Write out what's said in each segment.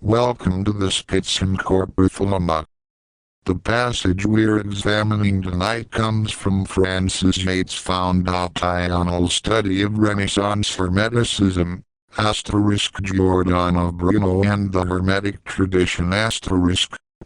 Welcome to the Spitzen-Körper Thelema. The passage we're examining tonight comes from Francis Yates' foundational study of Renaissance Hermeticism, Giordano Bruno and the Hermetic tradition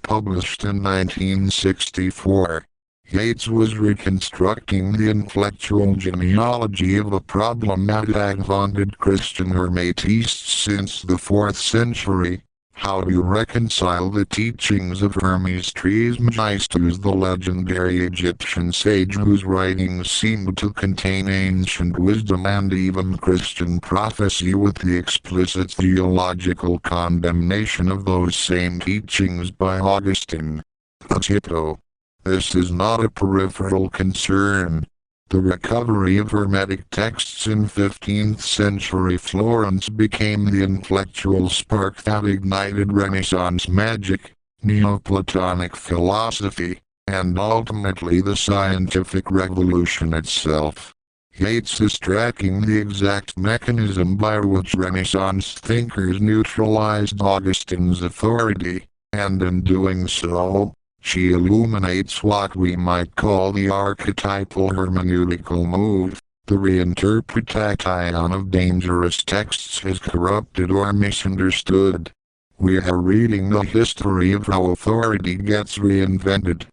published in 1964. Yates was reconstructing the intellectual genealogy of a problematic vaunted Christian Hermetists since the 4th century. How to reconcile the teachings of Hermes Trismegistus, the legendary Egyptian sage whose writings seemed to contain ancient wisdom and even Christian prophecy, with the explicit theological condemnation of those same teachings by Augustine. Teto. This is not a peripheral concern. The recovery of Hermetic texts in 15th century Florence became the intellectual spark that ignited Renaissance magic, Neoplatonic philosophy, and ultimately the scientific revolution itself. Yates is tracking the exact mechanism by which Renaissance thinkers neutralized Augustine's authority, and in doing so, she illuminates what we might call the archetypal hermeneutical move, the reinterpretation of dangerous texts as corrupted or misunderstood. We are reading the history of how authority gets reinvented.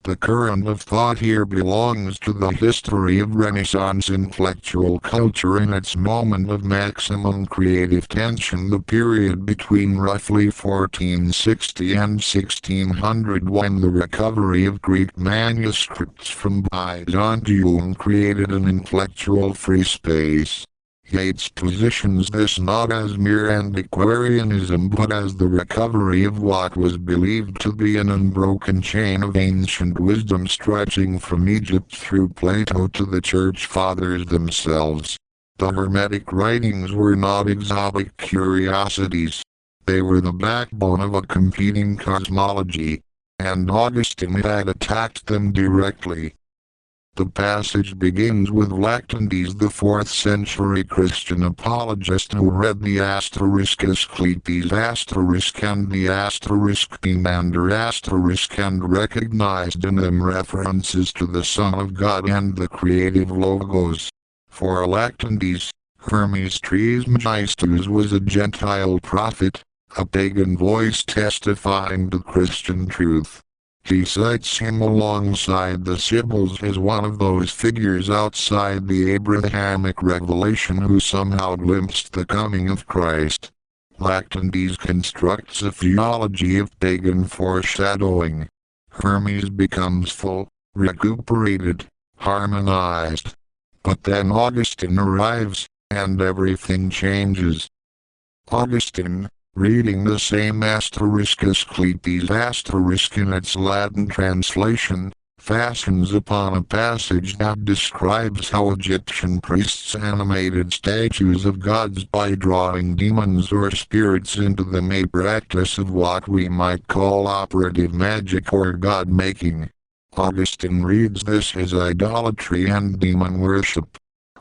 The current of thought here belongs to the history of Renaissance intellectual culture in its moment of maximum creative tension, the period between roughly 1460 and 1600, when the recovery of Greek manuscripts from Byzantium created an intellectual free space. Yates positions this not as mere antiquarianism but as the recovery of what was believed to be an unbroken chain of ancient wisdom stretching from Egypt through Plato to the Church Fathers themselves. The Hermetic writings were not exotic curiosities. They were the backbone of a competing cosmology, and Augustine had attacked them directly. The passage begins with Lactantius, the 4th century Christian apologist who read the *Asclepius* and the *Pimander* and recognized in them references to the Son of God and the creative logos. For Lactantius, Hermes Trismegistus was a Gentile prophet, a pagan voice testifying to Christian truth. He cites him alongside the Sibyls as one of those figures outside the Abrahamic revelation who somehow glimpsed the coming of Christ. Lactantius constructs a theology of pagan foreshadowing. Hermes becomes full, recuperated, harmonized. But then Augustine arrives, and everything changes. Augustine, reading the same *Asclepius* in its Latin translation, fastens upon a passage that describes how Egyptian priests animated statues of gods by drawing demons or spirits into them, a practice of what we might call operative magic or god-making. Augustine reads this as idolatry and demon worship.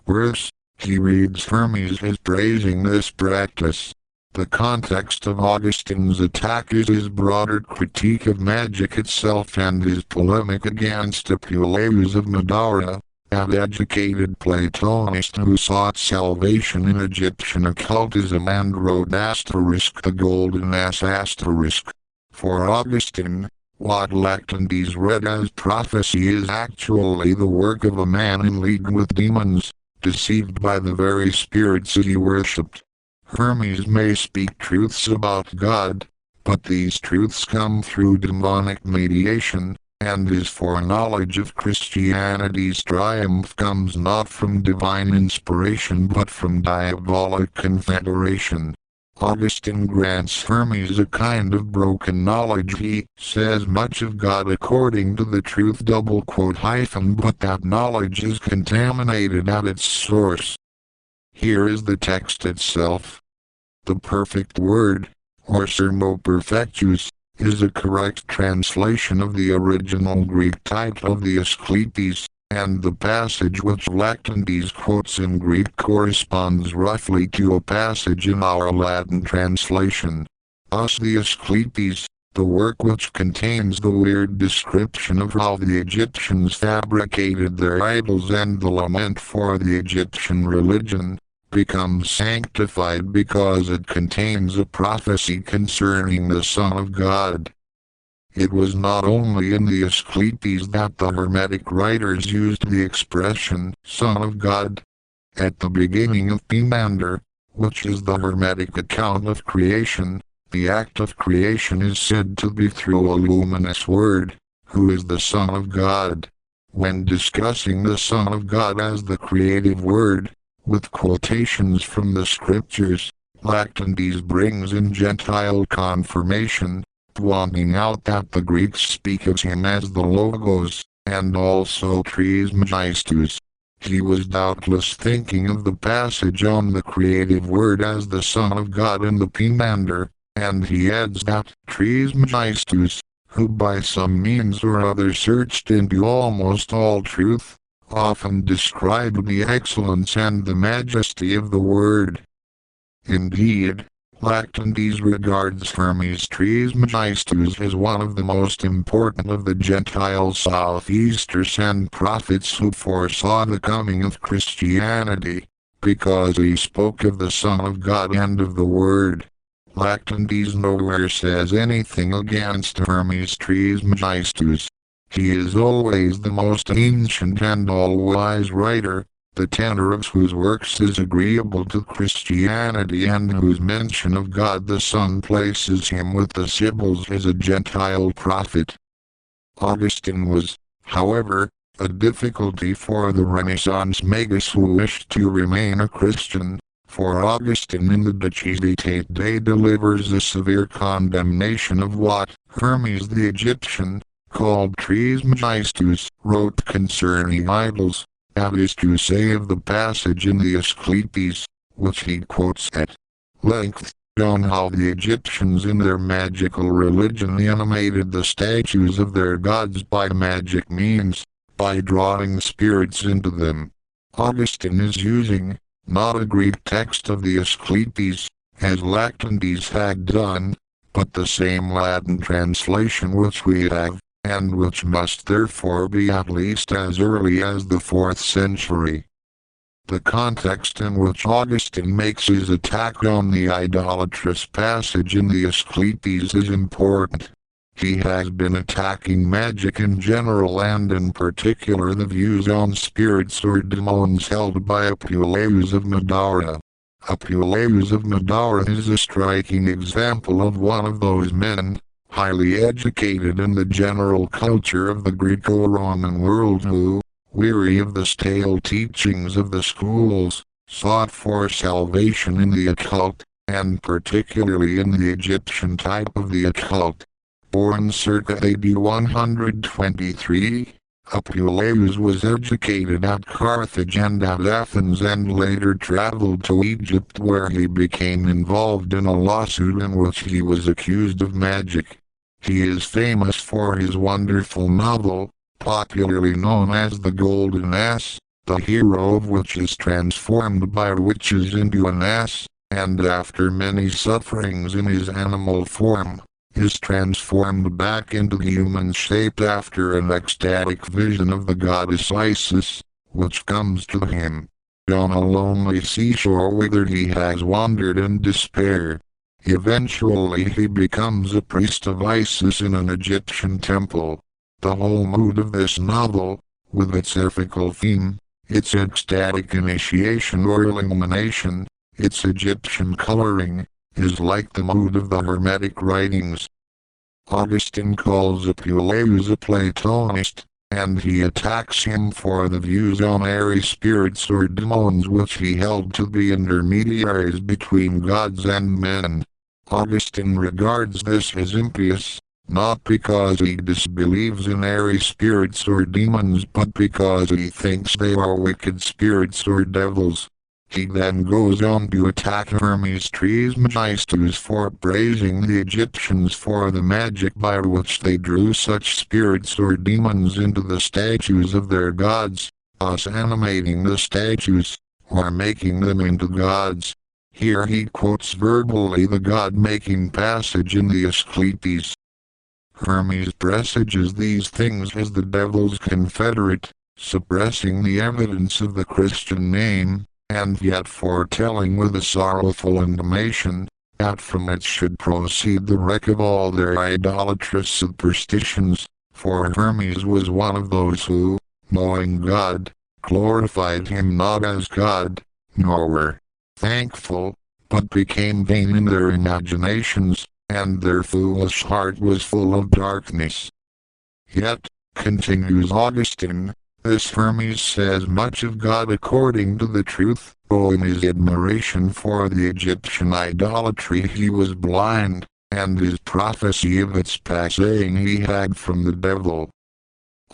Worse, he reads Hermes as praising this practice. The context of Augustine's attack is his broader critique of magic itself and his polemic against Apuleius of Madara, an educated Platonist who sought salvation in Egyptian occultism and wrote *the golden *. For Augustine, what Lactantius read as prophecy is actually the work of a man in league with demons, deceived by the very spirits he worshipped. Hermes may speak truths about God, but these truths come through demonic mediation, and his foreknowledge of Christianity's triumph comes not from divine inspiration but from diabolic confederation. Augustine grants Hermes a kind of broken knowledge. He says much of God according to the truth but that knowledge is contaminated at its source. Here is the text itself. The perfect word, or sermo perfectus, is a correct translation of the original Greek title of the Asclepius, and the passage which Lactantius quotes in Greek corresponds roughly to a passage in our Latin translation. Thus the Asclepius, the work which contains the weird description of how the Egyptians fabricated their idols and the lament for the Egyptian religion, becomes sanctified because it contains a prophecy concerning the Son of God. It was not only in the Asclepius that the Hermetic writers used the expression Son of God. At the beginning of Pimander, which is the Hermetic account of creation, the act of creation is said to be through a luminous Word, who is the Son of God. When discussing the Son of God as the creative Word, with quotations from the Scriptures, Lactantius brings in Gentile confirmation, pointing out that the Greeks speak of him as the Logos, and also Trismegistus. He was doubtless thinking of the passage on the creative Word as the Son of God in the Pimander, and he adds that Trismegistus, who by some means or other searched into almost all truth, often described the excellence and the majesty of the Word. Indeed, Lactantius regards Hermes Trismegistus as one of the most important of the Gentile Southeasters and prophets who foresaw the coming of Christianity, because he spoke of the Son of God and of the Word. Lactantius nowhere says anything against Hermes Trismegistus. He is always the most ancient and all-wise writer, the tenor of whose works is agreeable to Christianity and whose mention of God the Son places him with the Sibyls as a Gentile prophet. Augustine was, however, a difficulty for the Renaissance magus who wished to remain a Christian, for Augustine in the Decisitate Day delivers a severe condemnation of what Hermes the Egyptian, called Trismegistus, wrote concerning idols, that is to say of the passage in the Asclepius, which he quotes at length, on how the Egyptians in their magical religion animated the statues of their gods by magic means, by drawing spirits into them. Augustine is using, not a Greek text of the Asclepius, as Lactantius had done, but the same Latin translation which we have, and which must therefore be at least as early as the 4th century. The context in which Augustine makes his attack on the idolatrous passage in the Asclepius is important. He has been attacking magic in general and in particular the views on spirits or demons held by Apuleius of Madara. Apuleius of Madara is a striking example of one of those men, highly educated in the general culture of the Greco-Roman world who, weary of the stale teachings of the schools, sought for salvation in the occult, and particularly in the Egyptian type of the occult. Born circa AD 123, Apuleius was educated at Carthage and at Athens and later traveled to Egypt where he became involved in a lawsuit in which he was accused of magic. He is famous for his wonderful novel, popularly known as The Golden Ass, the hero of which is transformed by witches into an ass, and after many sufferings in his animal form, is transformed back into human shape after an ecstatic vision of the goddess Isis, which comes to him on a lonely seashore whither he has wandered in despair. Eventually he becomes a priest of Isis in an Egyptian temple. The whole mood of this novel, with its ethical theme, its ecstatic initiation or illumination, its Egyptian coloring, is like the mood of the Hermetic writings. Augustine calls Apuleius a Platonist, and he attacks him for the views on airy spirits or demons which he held to be intermediaries between gods and men. Augustine regards this as impious, not because he disbelieves in airy spirits or demons but because he thinks they are wicked spirits or devils. He then goes on to attack Hermes Trismegistus for praising the Egyptians for the magic by which they drew such spirits or demons into the statues of their gods, thus animating the statues, or making them into gods. Here he quotes verbally the God-making passage in the Asclepius. Hermes presages these things as the devil's confederate, suppressing the evidence of the Christian name, and yet foretelling with a sorrowful intimation, that from it should proceed the wreck of all their idolatrous superstitions, for Hermes was one of those who, knowing God, glorified him not as God, nor were thankful, but became vain in their imaginations, and their foolish heart was full of darkness. Yet, continues Augustine, this Hermes says much of God according to the truth, though in his admiration for the Egyptian idolatry he was blind, and his prophecy of its passing he had from the devil.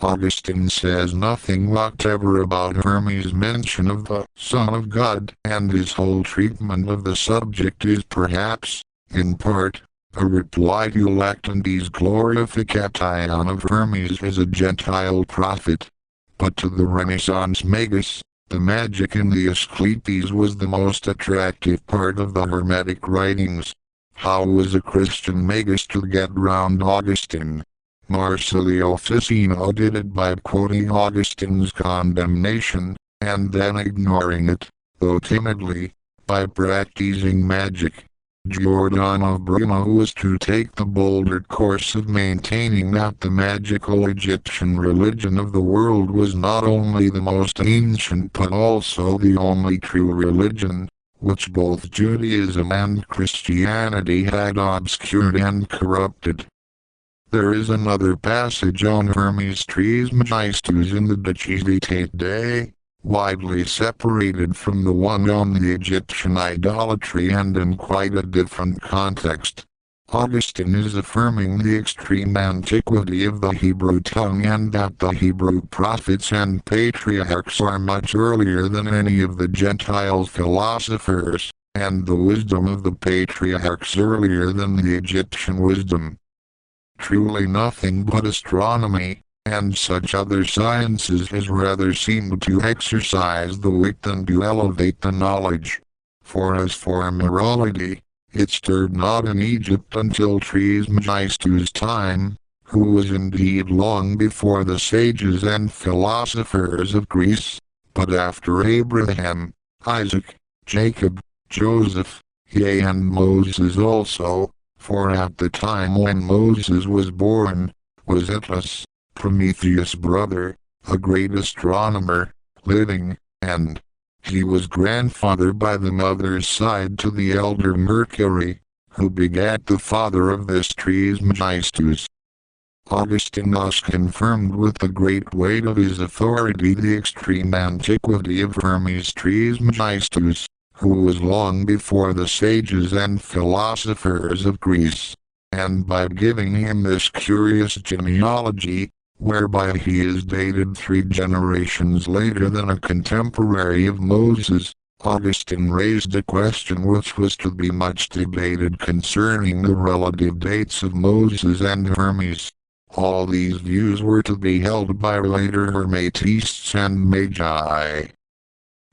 Augustine says nothing whatever about Hermes' mention of the Son of God, and his whole treatment of the subject is perhaps, in part, a reply to Lactantius' glorification of Hermes as a Gentile prophet. But to the Renaissance magus, the magic in the Asclepius was the most attractive part of the Hermetic writings. How was a Christian magus to get round Augustine? Marsilio Ficino did it by quoting Augustine's Condemnation, and then ignoring it, though timidly, by practicing magic. Giordano Bruno was to take the bolder course of maintaining that the magical Egyptian religion of the world was not only the most ancient but also the only true religion, which both Judaism and Christianity had obscured and corrupted. There is another passage on Hermes Trismegistus in the De Civitate Dei, widely separated from the one on the Egyptian idolatry and in quite a different context. Augustine is affirming the extreme antiquity of the Hebrew tongue and that the Hebrew prophets and patriarchs are much earlier than any of the Gentile philosophers, and the wisdom of the patriarchs earlier than the Egyptian wisdom. Truly nothing but astronomy, and such other sciences has rather seemed to exercise the wit than to elevate the knowledge. For as for morality, it stirred not in Egypt until Trismegistus' time, who was indeed long before the sages and philosophers of Greece, but after Abraham, Isaac, Jacob, Joseph, yea and Moses also, for at the time when Moses was born, was Yates, Prometheus' brother, a great astronomer, living, and he was grandfather by the mother's side to the elder Mercury, who begat the father of this Trismegistus. Augustine thus confirmed with the great weight of his authority the extreme antiquity of Hermes Trismegistus, who was long before the sages and philosophers of Greece, and by giving him this curious genealogy, whereby he is dated 3 generations later than a contemporary of Moses, Augustine raised a question which was to be much debated concerning the relative dates of Moses and Hermes. All these views were to be held by later Hermetists and Magi.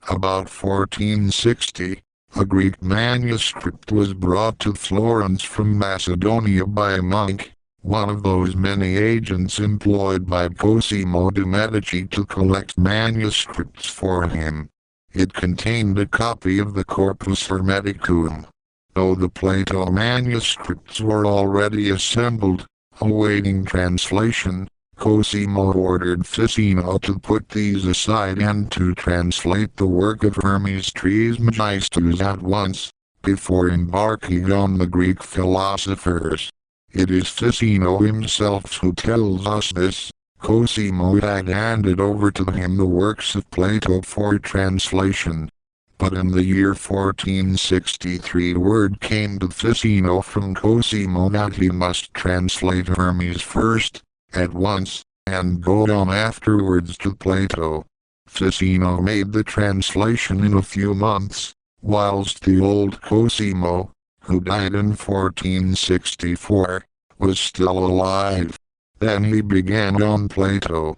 About 1460, a Greek manuscript was brought to Florence from Macedonia by a monk, one of those many agents employed by Cosimo de' Medici to collect manuscripts for him. It contained a copy of the Corpus Hermeticum. Though the Plato manuscripts were already assembled, awaiting translation, Cosimo ordered Ficino to put these aside and to translate the work of Hermes Trismegistus at once, before embarking on the Greek philosophers. It is Ficino himself who tells us this. Cosimo had handed over to him the works of Plato for translation. But in the year 1463 word came to Ficino from Cosimo that he must translate Hermes first, at once, and go on afterwards to Plato. Ficino made the translation in a few months, whilst the old Cosimo, who died in 1464, was still alive. Then he began on Plato.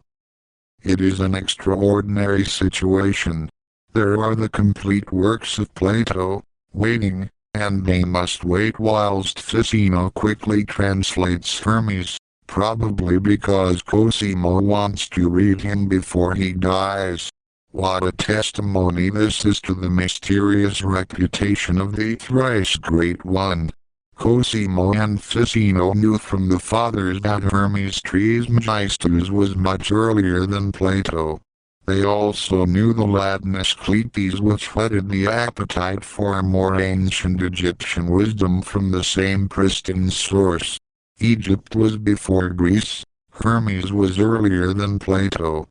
It is an extraordinary situation. There are the complete works of Plato, waiting, and they must wait whilst Ficino quickly translates Hermes, probably because Cosimo wants to read him before he dies. What a testimony this is to the mysterious reputation of the thrice great one. Cosimo and Ficino knew from the fathers that Hermes Trismegistus was much earlier than Plato. They also knew the Latin Asclepius, which whetted the appetite for more ancient Egyptian wisdom from the same pristine source. Egypt was before Greece. Hermes was earlier than Plato.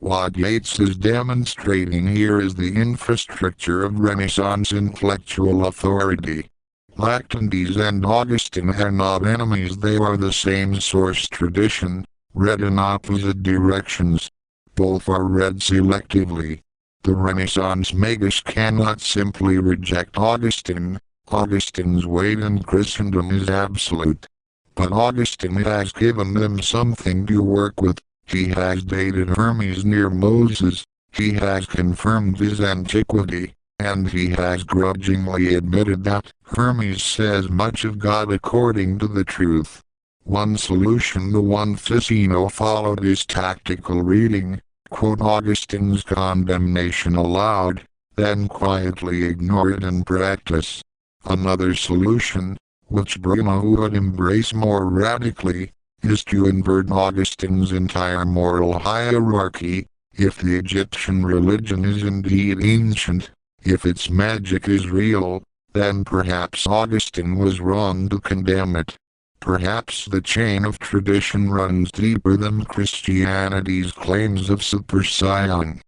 What Yates is demonstrating here is the infrastructure of Renaissance intellectual authority. Lactantius and Augustine are not enemies, they are the same source tradition, read in opposite directions. Both are read selectively. The Renaissance magus cannot simply reject Augustine. Augustine's weight in Christendom is absolute. But Augustine has given them something to work with. He has dated Hermes near Moses, he has confirmed his antiquity, and he has grudgingly admitted that Hermes says much of God according to the truth. One solution, the one Ficino followed, is tactical reading, quote Augustine's Condemnation aloud, then quietly ignore it in practice. Another solution, which Bruno would embrace more radically, is to invert Augustine's entire moral hierarchy. If the Egyptian religion is indeed ancient, if its magic is real, then perhaps Augustine was wrong to condemn it. Perhaps the chain of tradition runs deeper than Christianity's claims of superstition.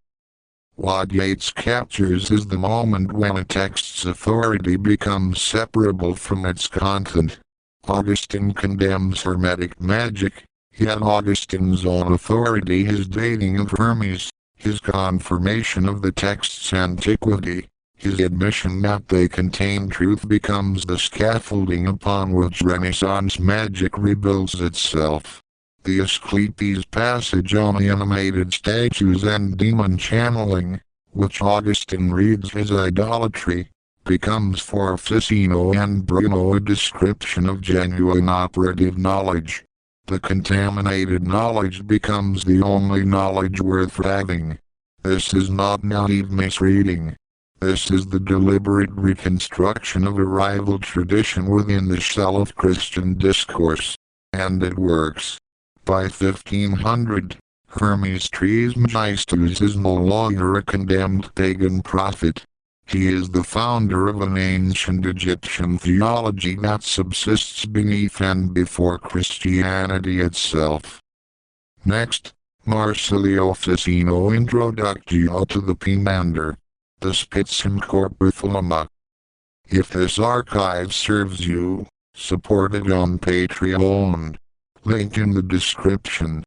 What Yates captures is the moment when a text's authority becomes separable from its content. Augustine condemns Hermetic magic, yet Augustine's own authority, his dating of Hermes, his confirmation of the text's antiquity, his admission that they contain truth becomes the scaffolding upon which Renaissance magic rebuilds itself. The Asclepius passage on animated statues and demon channeling, which Augustine reads as idolatry, becomes for Ficino and Bruno a description of genuine operative knowledge. The contaminated knowledge becomes the only knowledge worth having. This is not naive misreading. This is the deliberate reconstruction of a rival tradition within the shell of Christian discourse. And it works. By 1500, Hermes Trismegistus is no longer a condemned pagan prophet. He is the founder of an ancient Egyptian theology that subsists beneath and before Christianity itself. Next, Marsilio Ficino Introductio to the Penander, the Spitzen-Körper Thelema. If this archive serves you, support it on Patreon. Link in the description.